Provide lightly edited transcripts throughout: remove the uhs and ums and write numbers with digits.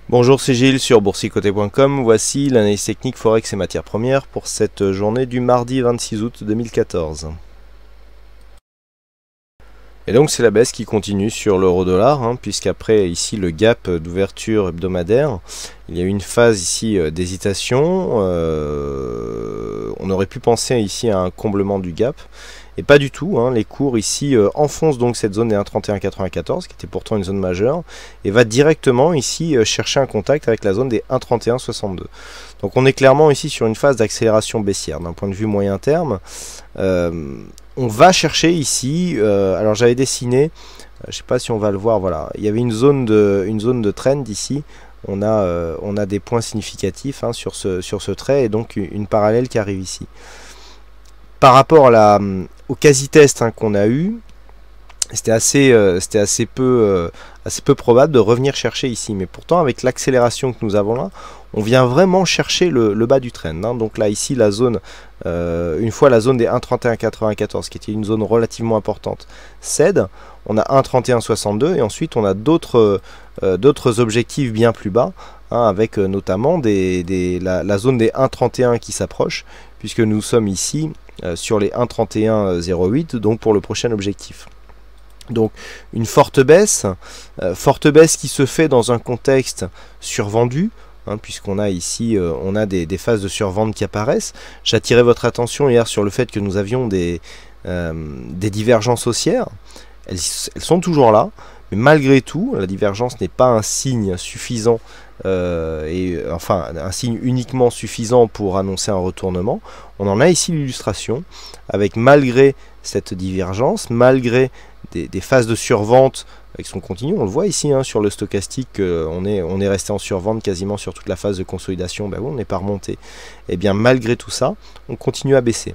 Bonjour, c'est Gilles sur boursicoté.com. Voici l'analyse technique Forex et matières premières pour cette journée du mardi 26 août 2014. Et donc c'est la baisse qui continue sur l'euro-dollar, puisqu'après ici le gap d'ouverture hebdomadaire, il y a eu une phase ici d'hésitation. On aurait pu penser ici à un comblement du gap. Et pas du tout, les cours ici enfoncent donc cette zone des 1,3194 qui était pourtant une zone majeure et va directement ici chercher un contact avec la zone des 1,3162. Donc on est clairement ici sur une phase d'accélération baissière d'un point de vue moyen terme. On va chercher ici, alors j'avais dessiné, je ne sais pas si on va le voir, voilà, il y avait une zone de trend ici. On a des points significatifs sur ce trait et donc une parallèle qui arrive ici. Par rapport au quasi-test qu'on a eu, c'était assez peu probable de revenir chercher ici. Mais pourtant, avec l'accélération que nous avons là, on vient vraiment chercher le bas du trend. Donc là, ici, la zone, une fois la zone des 1,3194, qui était une zone relativement importante, cède. On a 1,3162 et ensuite on a d'autres objectifs bien plus bas, avec notamment la zone des 1,31 qui s'approche, puisque nous sommes ici sur les 1,3108, donc pour le prochain objectif. Donc une forte baisse qui se fait dans un contexte survendu, puisqu'on a ici des phases de survente qui apparaissent. J'attirais votre attention hier sur le fait que nous avions des divergences haussières. Elles sont toujours là, mais malgré tout, la divergence n'est pas un signe suffisant, un signe uniquement suffisant pour annoncer un retournement. On en a ici l'illustration, avec malgré cette divergence, malgré des phases de survente qui sont continues, on le voit ici sur le stochastique, on est resté en survente quasiment sur toute la phase de consolidation, on n'est pas remonté. Et bien malgré tout ça, on continue à baisser.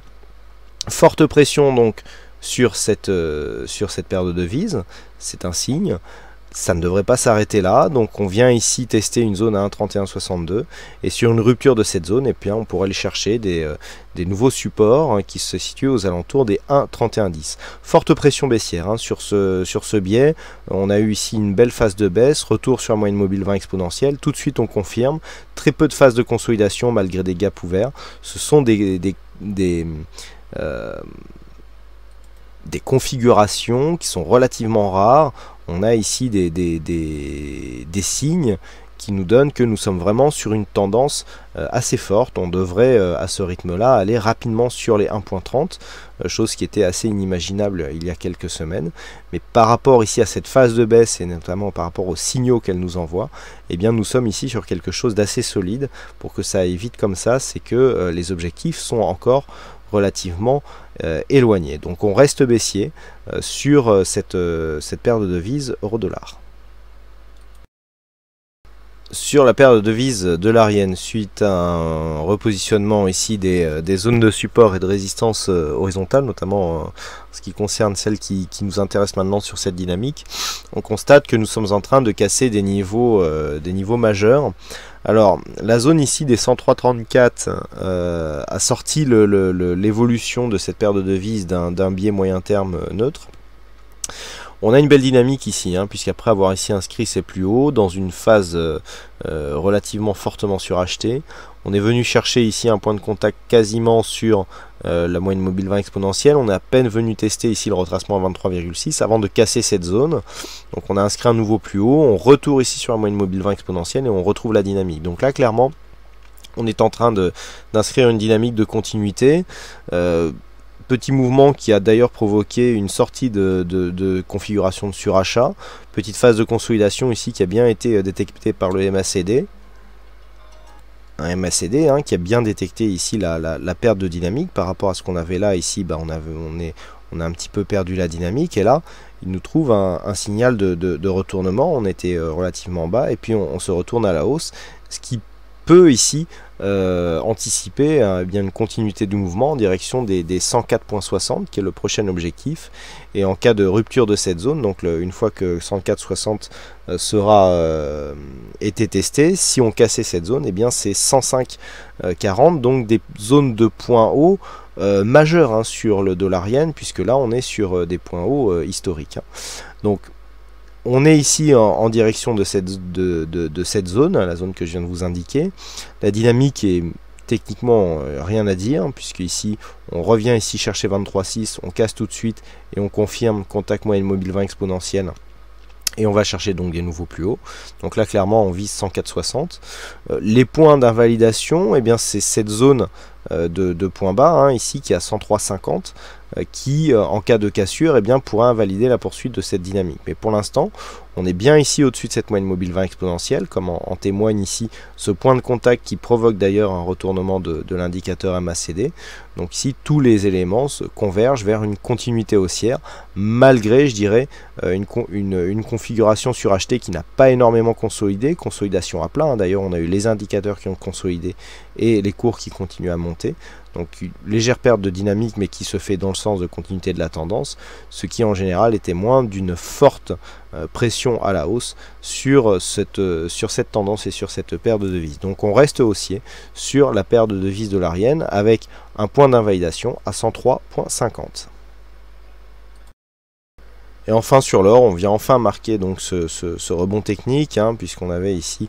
Forte pression donc sur cette paire de devises, c'est un signe. Ça ne devrait pas s'arrêter là, donc on vient ici tester une zone à 1,3162 et sur une rupture de cette zone, on pourrait aller chercher des nouveaux supports qui se situent aux alentours des 1,3110. Forte pression baissière sur ce biais. On a eu ici une belle phase de baisse, retour sur la moyenne mobile 20 exponentielle. Tout de suite on confirme, très peu de phases de consolidation malgré des gaps ouverts. Ce sont des configurations qui sont relativement rares. On a ici des signes qui nous donnent que nous sommes vraiment sur une tendance assez forte. On devrait à ce rythme-là aller rapidement sur les 1,30, chose qui était assez inimaginable il y a quelques semaines. Mais par rapport ici à cette phase de baisse et notamment par rapport aux signaux qu'elle nous envoie, nous sommes ici sur quelque chose d'assez solide. Pour que ça aille vite comme ça, c'est que les objectifs sont encore relativement éloigné. Donc on reste baissier sur cette paire de devises euro-dollar. Sur la paire de devises dollarienne, suite à un repositionnement ici des zones de support et de résistance horizontale, notamment en ce qui concerne celle qui nous intéresse maintenant sur cette dynamique, on constate que nous sommes en train de casser des niveaux majeurs. Alors, la zone ici des 103,34 a sorti l'évolution de cette paire de devises d'un biais moyen terme neutre. On a une belle dynamique ici, puisqu'après avoir ici inscrit ses plus hauts dans une phase relativement fortement surachetée, on est venu chercher ici un point de contact quasiment sur la moyenne mobile 20 exponentielle. On est à peine venu tester ici le retracement à 23,6 avant de casser cette zone. Donc on a inscrit un nouveau plus haut, on retourne ici sur la moyenne mobile 20 exponentielle et on retrouve la dynamique. Donc là clairement on est en train d'inscrire une dynamique de continuité. Petit mouvement qui a d'ailleurs provoqué une sortie de configuration de surachat. Petite phase de consolidation ici qui a bien été détectée par le MACD. Un MACD qui a bien détecté ici la perte de dynamique par rapport à ce qu'on avait là. Ici, on a un petit peu perdu la dynamique. Et là, il nous trouve un signal de retournement. On était relativement bas et puis on se retourne à la hausse. Ce qui peut ici anticiper bien une continuité du mouvement en direction des 104,60 qui est le prochain objectif, et en cas de rupture de cette zone, donc une fois que 104,60 sera été testé, si on cassait cette zone, c'est 105,40, donc des zones de points hauts majeures sur le dollar yen, puisque là on est sur des points hauts historiques. Donc On est ici en direction de cette zone, la zone que je viens de vous indiquer. La dynamique est techniquement rien à dire, puisque ici on revient ici chercher 23,6, on casse tout de suite et on confirme contact moyenne mobile 20 exponentielle. Et on va chercher donc des nouveaux plus hauts. Donc là clairement on vise 104,60. Les points d'invalidation, eh bien c'est cette zone de points bas, hein, ici qui est à 103,50, qui en cas de cassure eh bien, pourra invalider la poursuite de cette dynamique. Mais pour l'instant on est bien ici au-dessus de cette moyenne mobile 20 exponentielle, comme en témoigne ici ce point de contact qui provoque d'ailleurs un retournement de l'indicateur MACD. Donc ici tous les éléments se convergent vers une continuité haussière, malgré je dirais une configuration surachetée qui n'a pas énormément consolidé, consolidation à plat, hein. D'ailleurs on a eu les indicateurs qui ont consolidé et les cours qui continuent à monter. Donc une légère perte de dynamique mais qui se fait dans le sens de continuité de la tendance, ce qui en général est témoin d'une forte pression à la hausse sur cette tendance et sur cette paire de devises. Donc on reste haussier sur la paire de devises dollarienne avec un point d'invalidation à 103,50. Et enfin sur l'or, on vient enfin marquer donc ce rebond technique, hein, puisqu'on avait ici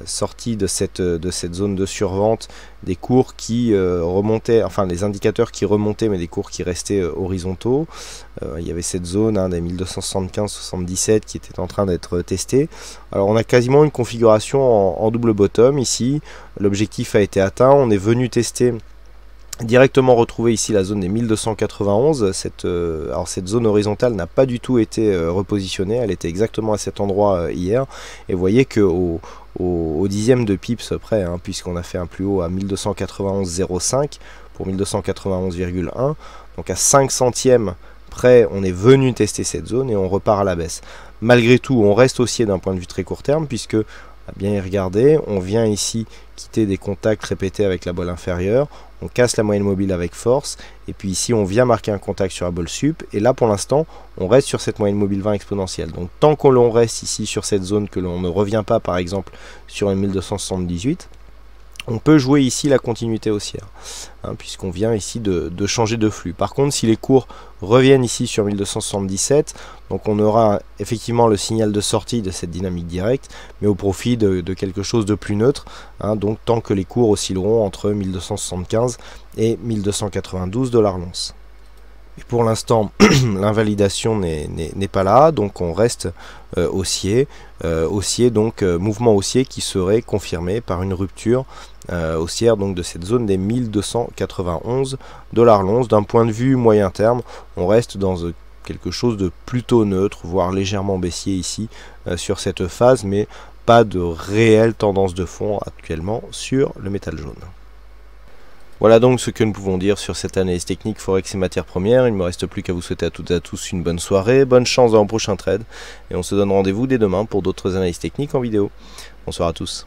sorti de cette zone de survente des cours qui remontaient, enfin les indicateurs qui remontaient mais des cours qui restaient horizontaux. Il y avait cette zone des 1275-77 qui était en train d'être testée. Alors on a quasiment une configuration en double bottom ici, l'objectif a été atteint, on est venu tester directement retrouver ici la zone des 1291. Alors cette zone horizontale n'a pas du tout été repositionnée, elle était exactement à cet endroit hier, et vous voyez que au dixième de pips près, hein, puisqu'on a fait un plus haut à 1291,05 pour 1291,1, donc à 5 centièmes près on est venu tester cette zone et on repart à la baisse. Malgré tout on reste haussier d'un point de vue très court terme, puisque à bien y regarder, on vient ici quitter des contacts répétés avec la bolle inférieure, on casse la moyenne mobile avec force, et puis ici on vient marquer un contact sur la bolle sup, et là pour l'instant on reste sur cette moyenne mobile 20 exponentielle. Donc tant que l'on reste ici sur cette zone, que l'on ne revient pas par exemple sur une 1278, on peut jouer ici la continuité haussière, hein, puisqu'on vient ici de changer de flux. Par contre, si les cours reviennent ici sur 1277, donc on aura effectivement le signal de sortie de cette dynamique directe, mais au profit de quelque chose de plus neutre, hein, donc tant que les cours oscilleront entre 1275 et 1292 $ l'once. Et pour l'instant, l'invalidation n'est pas là, donc on reste haussier, donc mouvement haussier qui serait confirmé par une rupture haussière donc de cette zone des 1291 $ l'once. D'un point de vue moyen terme, on reste dans quelque chose de plutôt neutre, voire légèrement baissier ici sur cette phase, mais pas de réelle tendance de fond actuellement sur le métal jaune. Voilà donc ce que nous pouvons dire sur cette analyse technique Forex et matières premières. Il ne me reste plus qu'à vous souhaiter à toutes et à tous une bonne soirée, bonne chance dans le prochain trade, et on se donne rendez-vous dès demain pour d'autres analyses techniques en vidéo. Bonsoir à tous.